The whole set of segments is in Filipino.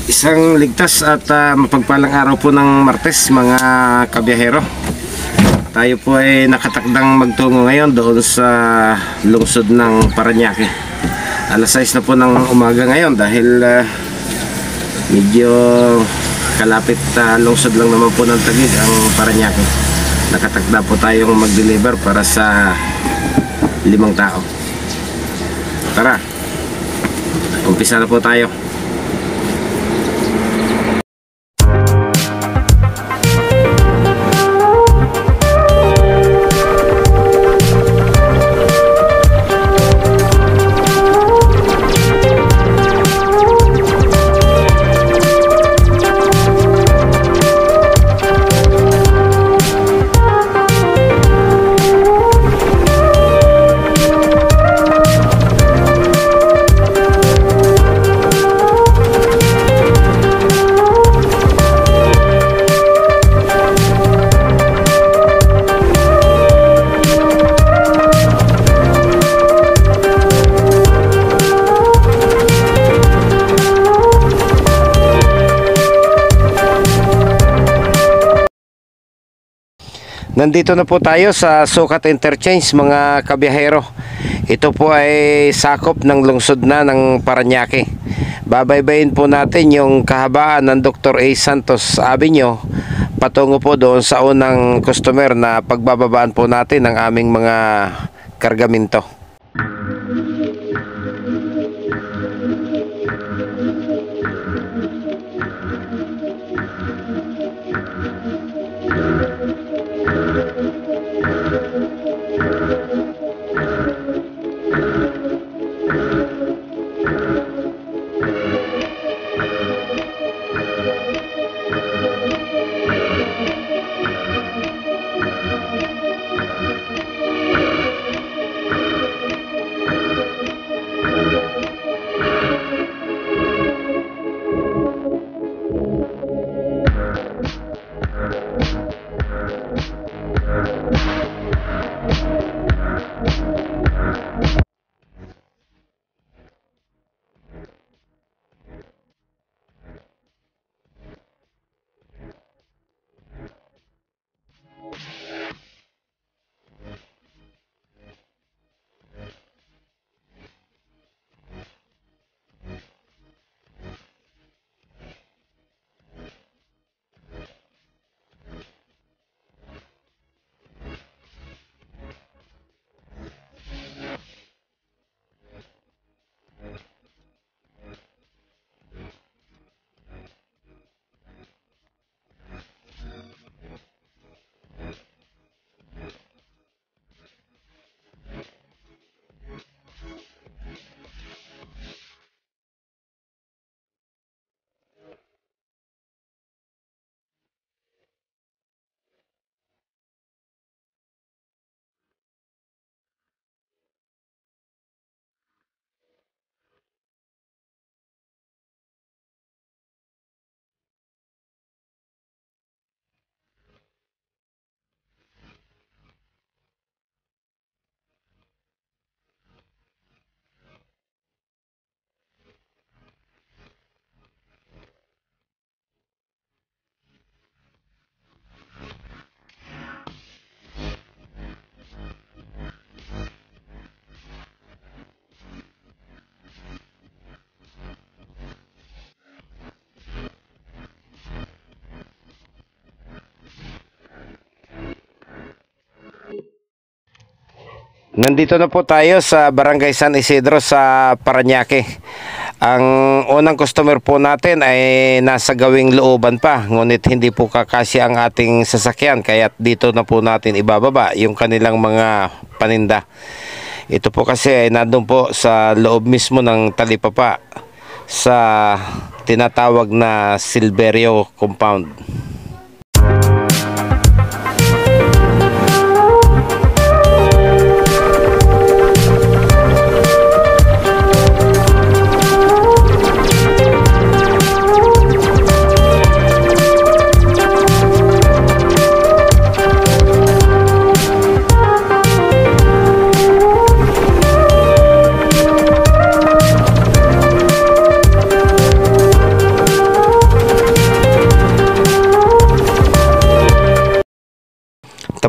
Isang ligtas at mapagpalang araw po ng Martes, mga kabiyahero. Tayo po ay nakatakdang magtungo ngayon doon sa lungsod ng Parañaque. Alas 6 na po ng umaga ngayon dahil medyo kalapit lungsod lang naman po ng Taguig ang Parañaque. Nakatakda po tayong mag-deliver para sa 5 tao. Tara, umpisa na po tayo. Nandito na po tayo sa Sukat Interchange, mga kabiyahero. Ito po ay sakop ng lungsod na ng Parañaque. Babaybayin po natin yung kahabaan ng Dr. A. Santos Avenue patungo po doon sa unang customer na pagbababaan po natin ng aming mga kargamento. Nandito na po tayo sa Barangay San Isidro sa Parañaque. Ang unang customer po natin ay nasa gawing looban pa, ngunit hindi po kakasya ang ating sasakyan, kaya dito na po natin ibababa yung kanilang mga paninda. Ito po kasi ay nandun po sa loob mismo ng talipapa sa tinatawag na Silverio Compound.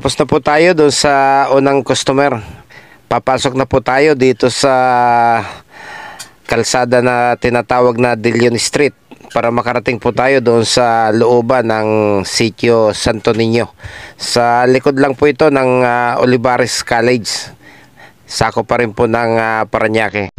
Tapos na po tayo doon sa unang customer. Papasok na po tayo dito sa kalsada na tinatawag na Dilion Street para makarating po tayo doon sa looban ng Sitio Santo Niño. Sa likod lang po ito ng Olivares College. Sako pa rin po ng Parañaque.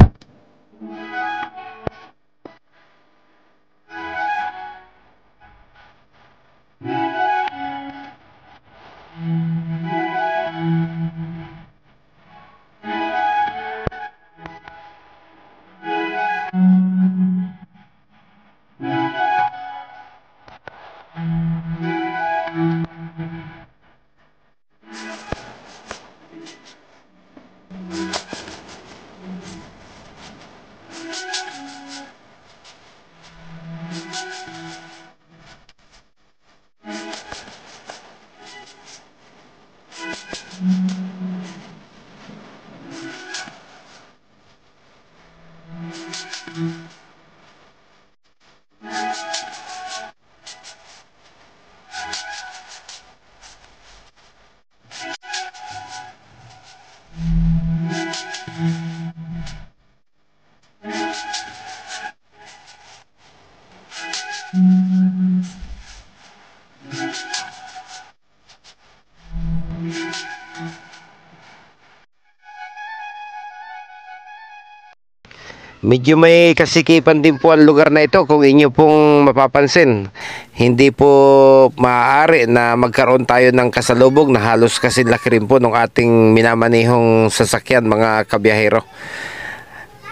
Medyo may kasikipan din po ang lugar na ito kung inyo pong mapapansin. Hindi po maaari na magkaroon tayo ng kasalubog na halos kasi laki rin po ng ating minamanihong sasakyan mga kabiyahero.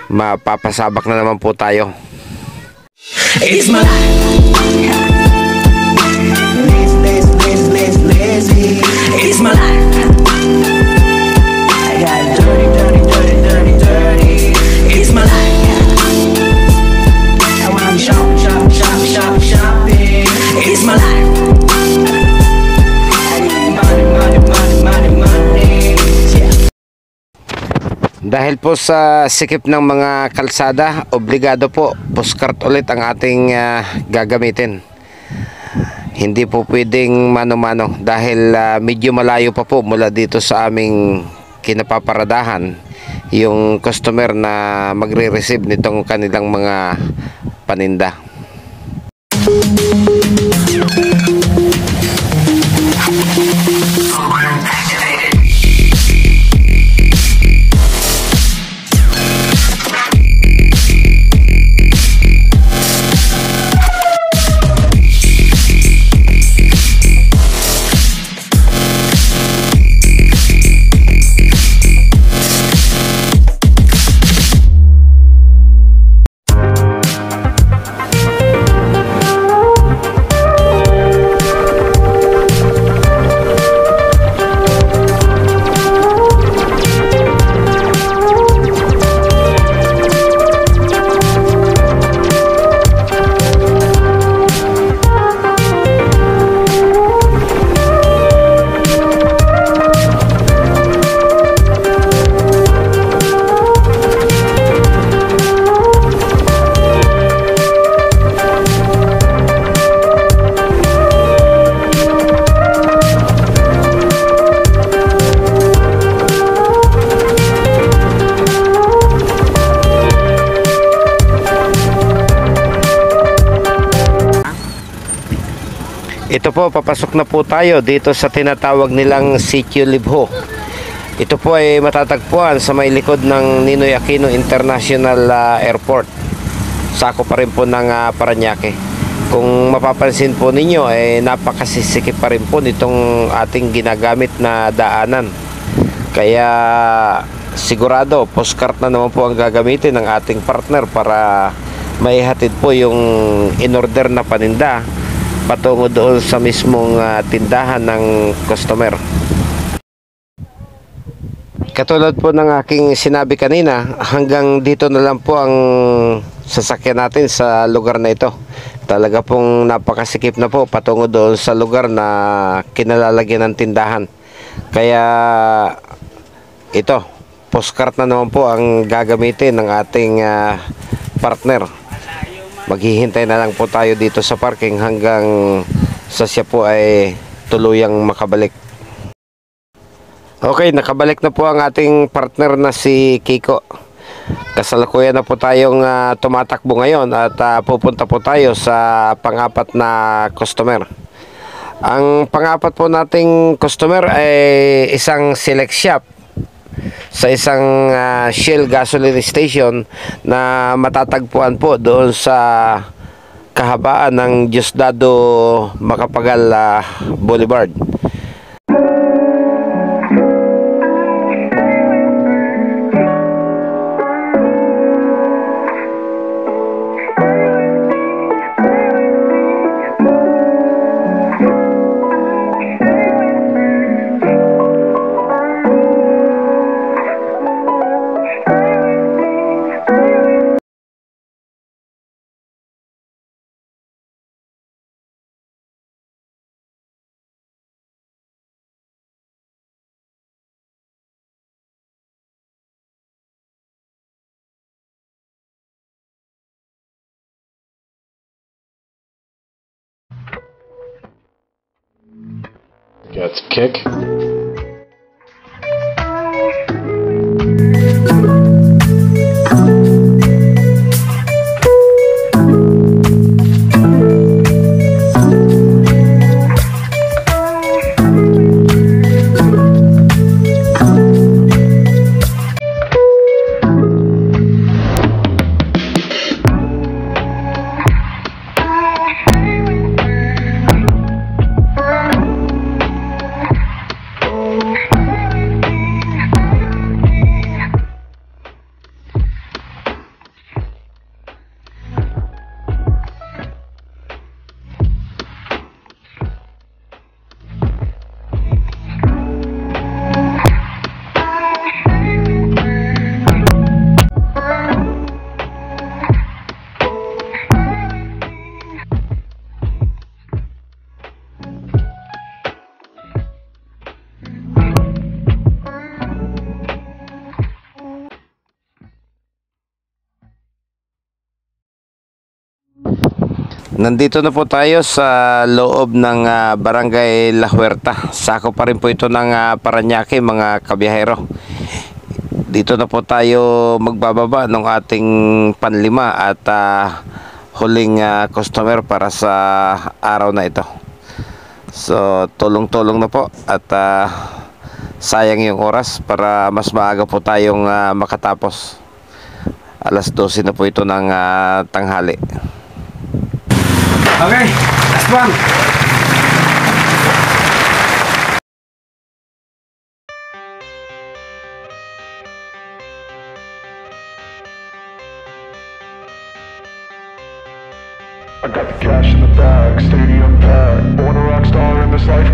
Mapapasabak na naman po tayo. It's my life. Lazy. It's my life. I got dirty. It's my life. I wanna shopping. It's my life. I need money. Yeah. Dahil po sa sikip ng mga kalsada, obligado po postcard ulit ang ating gagamitin. Hindi po pwedeng mano-mano dahil medyo malayo pa po mula dito sa aming kinapaparadahan yung customer na magre-receive nitong kanilang mga paninda. Ito po, papasok na po tayo dito sa tinatawag nilang Sitio Libho. Ito po ay matatagpuan sa may likod ng Ninoy Aquino International Airport. Sako pa rin po ng Parañaque. Kung mapapansin po ninyo, napakasisikip pa rin po nitong ating ginagamit na daanan. Kaya sigurado, postcard na naman po ang gagamitin ng ating partner para maihatid po yung in-order na paninda patungo doon sa mismong tindahan ng customer. Katulad po ng aking sinabi kanina, hanggang dito na lang po ang sasakyan natin sa lugar na ito. Talaga pong napakasikip na po patungo doon sa lugar na kinalalagyan ng tindahan. Kaya ito, postcard na naman po ang gagamitin ng ating partner. Maghihintay na lang po tayo dito sa parking hanggang sa siya po ay tuluyang makabalik. Okay, nakabalik na po ang ating partner na si Kiko. Kasalukuyan na po tayong tumatakbo ngayon at pupunta po tayo sa pang-apat na customer. Ang pang-apat po nating customer ay isang select shop sa isang Shell gasoline station na matatagpuan po doon sa kahabaan ng Diosdado Macapagal Boulevard. Gets kick. Nandito na po tayo sa loob ng Barangay La Huerta. Sako pa rin po ito ng Parañaque, mga kabiyahero. Dito na po tayo magbababa ng ating panlima at huling customer para sa araw na ito. So tulong-tulong na po at sayang yung oras para mas maaga po tayong makatapos. Alas 12 na po ito ng tanghali. Okay, last one. I got the cash in the bag, stadium packed. Born a rock star in this life.